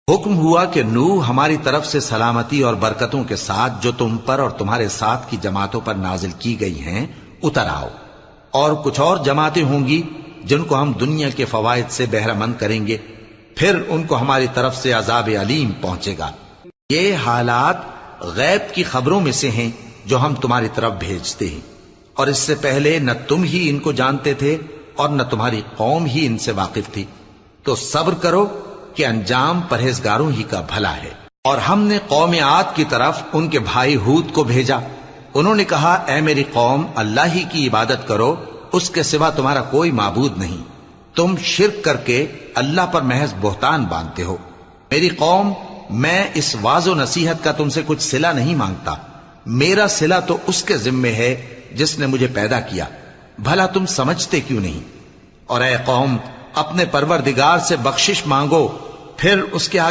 حکم ہوا کہ نوح ہماری طرف سے سلامتی اور برکتوں کے ساتھ جو تم پر اور تمہارے ساتھ کی جماعتوں پر نازل کی گئی ہیں اتر آؤ، اور کچھ اور جماعتیں ہوں گی جن کو ہم دنیا کے فوائد سے بہرہ مند کریں گے، پھر ان کو ہماری طرف سے عذاب علیم پہنچے گا۔ یہ حالات غیب کی خبروں میں سے ہیں جو ہم تمہاری طرف بھیجتے ہیں، اور اس سے پہلے نہ تم ہی ان کو جانتے تھے اور نہ تمہاری قوم ہی ان سے واقف تھی، تو صبر کرو کہ انجام پرہیزگاروں ہی کا بھلا ہے۔ اور ہم نے قوم عاد کی طرف ان کے بھائی ہود کو بھیجا، انہوں نے کہا اے میری قوم، اللہ ہی کی عبادت کرو، اس کے سوا تمہارا کوئی معبود نہیں، تم شرک کر کے اللہ پر محض بہتان باندھتے ہو۔ میری قوم، میں اس واعظ و نصیحت کا تم سے کچھ صلہ نہیں مانگتا، میرا صلہ تو اس کے ذمے ہے جس نے مجھے پیدا کیا، بھلا تم سمجھتے کیوں نہیں؟ اور اے قوم، اپنے پروردگار سے بخشش مانگو، پھر اس کے آگے